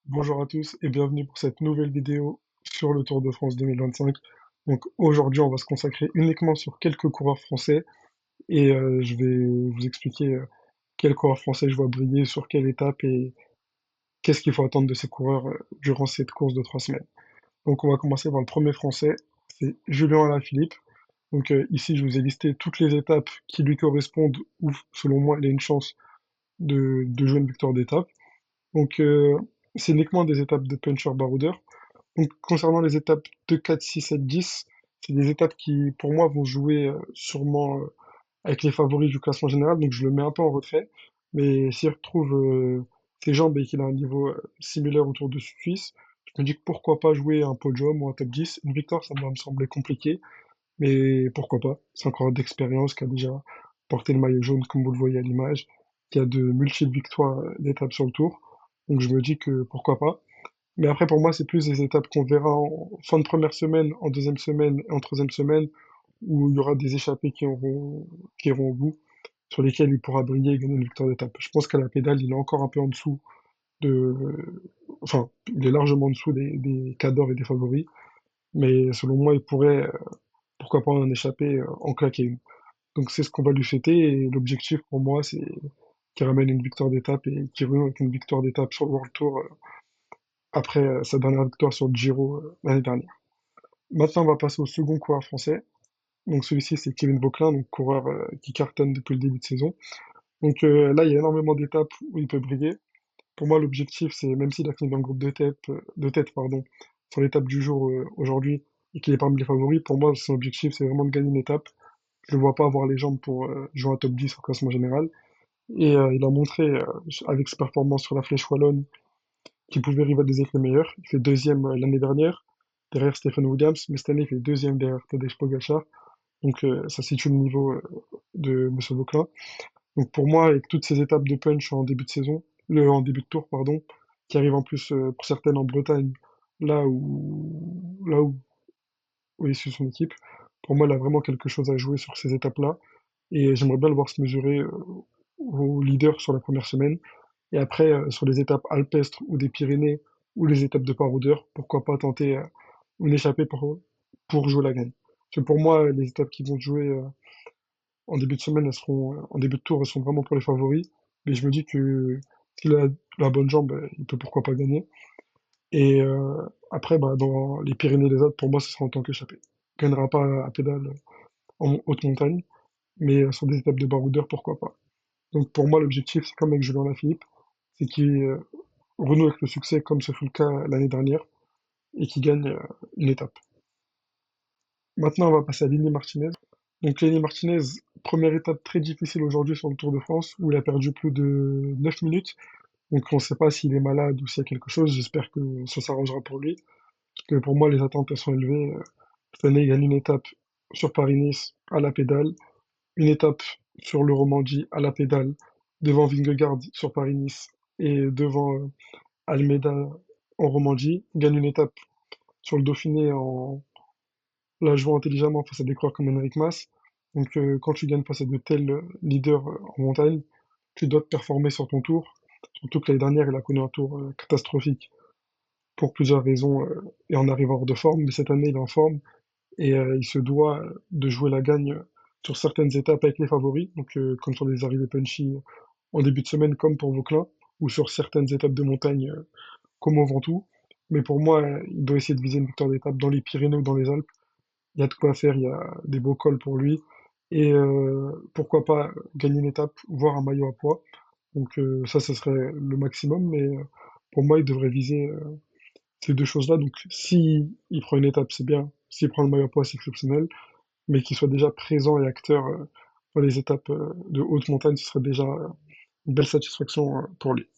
Bonjour à tous et bienvenue pour cette nouvelle vidéo sur le Tour de France 2025. Donc aujourd'hui, on va se consacrer uniquement sur quelques coureurs français et je vais vous expliquer quels coureurs français je vois briller, sur quelle étape et qu'est-ce qu'il faut attendre de ces coureurs durant cette course de 3 semaines. Donc on va commencer par le premier français, c'est Julien Alaphilippe. Donc ici, je vous ai listé toutes les étapes qui lui correspondent où, selon moi, il a une chance de jouer une victoire d'étape. Donc c'est uniquement des étapes de puncher baroudeur. Donc, concernant les étapes 2, 4, 6, 7, 10, c'est des étapes qui, pour moi, vont jouer sûrement avec les favoris du classement général. Donc, je le mets un peu en retrait. Mais s'il retrouve ses jambes et qu'il a un niveau similaire autour de Suisse, je me dis que pourquoi pas jouer un podium ou un top 10. Une victoire, ça va me sembler compliqué. Mais pourquoi pas? C'est encore d'expérience qui a déjà porté le maillot jaune, comme vous le voyez à l'image, qui a de multiples victoires d'étapes sur le tour. Donc, je me dis que pourquoi pas. Mais après, pour moi, c'est plus des étapes qu'on verra en fin de première semaine, en deuxième semaine et en troisième semaine, où il y aura des échappés qui iront au bout, sur lesquels il pourra briller et gagner une victoire d'étape. Je pense qu'à la pédale, il est encore un peu en dessous de, enfin, il est largement en dessous des cadors et des favoris, mais selon moi, il pourrait, pourquoi pas en échapper, en claquer une. Donc c'est ce qu'on va lui fêter, et l'objectif pour moi, c'est qu'il ramène une victoire d'étape et qu'il renoue avec une victoire d'étape sur le World Tour après sa dernière victoire sur le Giro l'année dernière. Maintenant, on va passer au second coureur français. Donc celui-ci, c'est Kevin Vauquelin, donc coureur qui cartonne depuis le début de saison. Donc là, il y a énormément d'étapes où il peut briller. Pour moi, l'objectif, c'est même s'il a fini dans le groupe de tête, pardon, sur l'étape du jour aujourd'hui et qu'il est parmi les favoris, pour moi, son objectif, c'est vraiment de gagner une étape. Je ne vois pas avoir les jambes pour jouer un top 10 au classement général. Et il a montré, avec ses performances sur la Flèche Wallonne, qu'il pouvait rivaliser avec les meilleurs. Il fait deuxième l'année dernière, derrière Stephen Williams, mais cette année, il fait deuxième derrière Tadej Pogacar. Donc ça situe le niveau de Monsieur Vauclin. Donc pour moi, avec toutes ces étapes de punch en début de saison, en début de tour, pardon, qui arrivent en plus pour certaines en Bretagne, là où il suit son équipe, pour moi, il a vraiment quelque chose à jouer sur ces étapes-là. Et j'aimerais bien le voir se mesurer au leader sur la première semaine. Et après, sur les étapes alpestres ou des Pyrénées ou les étapes de baroudeur, pourquoi pas tenter une échappée pour jouer la gagne. Parce que pour moi, les étapes qui vont jouer en début de semaine, elles seront, en début de tour, elles sont vraiment pour les favoris. Mais je me dis que s'il a la bonne jambe, il peut pourquoi pas gagner. Et après, bah, dans les Pyrénées et les Alpes, pour moi, ce sera en tant qu'échappée. Il gagnera pas à pédale en haute montagne, mais sur des étapes de baroudeur, pourquoi pas. Donc pour moi, l'objectif, c'est comme avec Julien Lafilippe, c'est qu'il renoue avec le succès comme ce fut le cas l'année dernière et qu'il gagne une étape. Maintenant, on va passer à Lenny Martinez. Donc Lenny Martinez, première étape très difficile aujourd'hui sur le Tour de France, où il a perdu plus de 9 minutes. Donc on ne sait pas s'il est malade ou s'il y a quelque chose. J'espère que ça s'arrangera pour lui. Parce que pour moi, les attentes elles sont élevées. Cette année, il gagne une étape sur Paris-Nice à la pédale, une étape sur le Romandie à la pédale, devant Vingegaard sur Paris-Nice et devant Almeida en Romandie. Il gagne une étape sur le Dauphiné en la jouant intelligemment face à des coureurs comme Enric Mas. Donc quand tu gagnes face à de tels leaders en montagne, tu dois te performer sur ton tour. Surtout que l'année dernière, il a connu un tour catastrophique pour plusieurs raisons et en arrivant hors de forme. Mais cette année, il est en forme et il se doit de jouer la gagne sur certaines étapes avec les favoris, donc comme sur les arrivées punchy en début de semaine, comme pour Vauclin, ou sur certaines étapes de montagne, comme au Ventoux. Mais pour moi, il doit essayer de viser une victoire d'étape dans les Pyrénées ou dans les Alpes. Il y a de quoi faire, il y a des beaux cols pour lui. Et pourquoi pas gagner une étape, voire un maillot à poids. Donc ça, ce serait le maximum. Mais pour moi, il devrait viser ces deux choses-là. Donc si il prend une étape, c'est bien. S'il prend le maillot à poids, c'est exceptionnel. Mais qu'il soit déjà présent et acteur dans les étapes de haute montagne, ce serait déjà une belle satisfaction pour lui.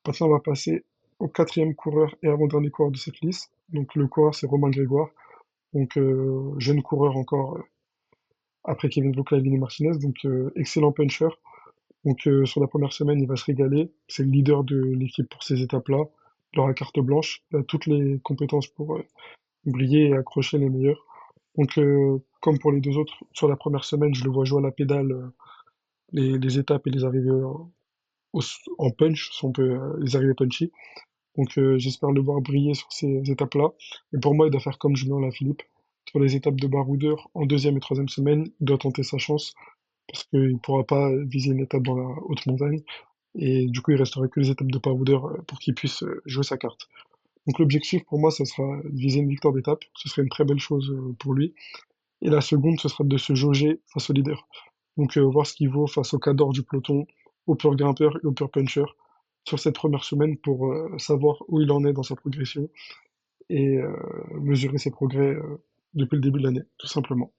Maintenant, on va passer au quatrième coureur et avant-dernier coureur de cette liste. Donc le coureur, c'est Romain Grégoire. Donc jeune coureur encore après Kevin Vauclain et Vinny Martinez. Donc excellent puncher. Donc sur la première semaine, il va se régaler. C'est le leader de l'équipe pour ces étapes-là. Il aura carte blanche. Il a toutes les compétences pour briller et accrocher les meilleurs. Donc comme pour les deux autres, sur la première semaine, je le vois jouer à la pédale les étapes et les arrivées en punch, si on peut, les arrivées punchy. Donc j'espère le voir briller sur ces étapes-là. Et pour moi, il doit faire comme Julien Lafilippe. Sur les étapes de baroudeur, en deuxième et troisième semaine, il doit tenter sa chance parce qu'il ne pourra pas viser une étape dans la haute montagne. Et du coup, il restera que les étapes de baroudeur pour qu'il puisse jouer sa carte. Donc l'objectif pour moi, ça sera de viser une victoire d'étape. Ce serait une très belle chose pour lui. Et la seconde, ce sera de se jauger face au leader. Donc voir ce qu'il vaut face au cadre du peloton, au pur grimpeur et au pur puncher sur cette première semaine pour savoir où il en est dans sa progression et mesurer ses progrès depuis le début de l'année, tout simplement.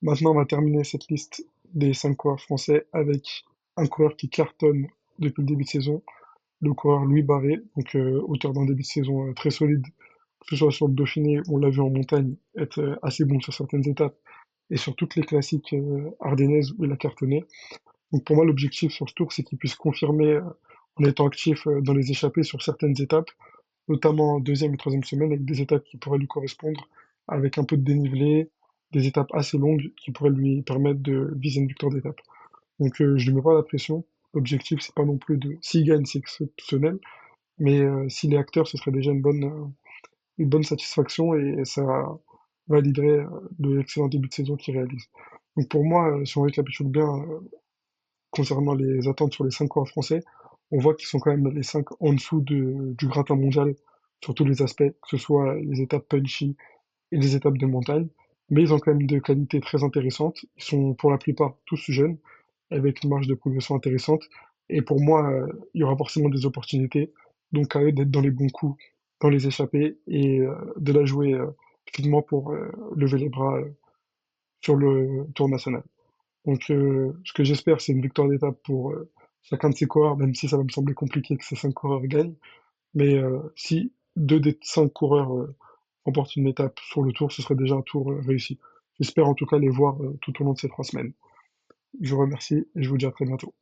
Maintenant, on va terminer cette liste des 5 coureurs français avec un coureur qui cartonne depuis le début de saison, le coureur Louis Barré, donc auteur d'un début de saison très solide, que ce soit sur le Dauphiné, on l'a vu en montagne, être assez bon sur certaines étapes, et sur toutes les classiques ardennaises où il a cartonné. Donc pour moi, l'objectif sur ce tour, c'est qu'il puisse confirmer en étant actif dans les échappées sur certaines étapes, notamment en deuxième et troisième semaine, avec des étapes qui pourraient lui correspondre, avec un peu de dénivelé, des étapes assez longues qui pourraient lui permettre de viser une victoire d'étape. Donc je ne lui mets pas la pression. L'objectif, c'est pas non plus de s'il gagne, c'est exceptionnel, mais s'il est acteur, ce serait déjà une bonne satisfaction et ça validerait de l'excellent début de saison qu'il réalise. Donc pour moi, si on récapitule bien concernant les attentes sur les 5 coureurs français, on voit qu'ils sont quand même les 5 en dessous du gratin mondial sur tous les aspects, que ce soit les étapes punchy et les étapes de montagne. Mais ils ont quand même des qualités très intéressantes. Ils sont pour la plupart tous jeunes, avec une marge de progression intéressante. Et pour moi, il y aura forcément des opportunités. Donc à eux d'être dans les bons coups, dans les échappées et de la jouer finement pour lever les bras sur le tour national. Donc, ce que j'espère, c'est une victoire d'étape pour chacun de ces coureurs, même si ça va me sembler compliqué que ces 5 coureurs gagnent. Mais si 2 des 5 coureurs remportent une étape sur le tour, ce serait déjà un tour réussi. J'espère en tout cas les voir tout au long de ces 3 semaines. Je vous remercie et je vous dis à très bientôt.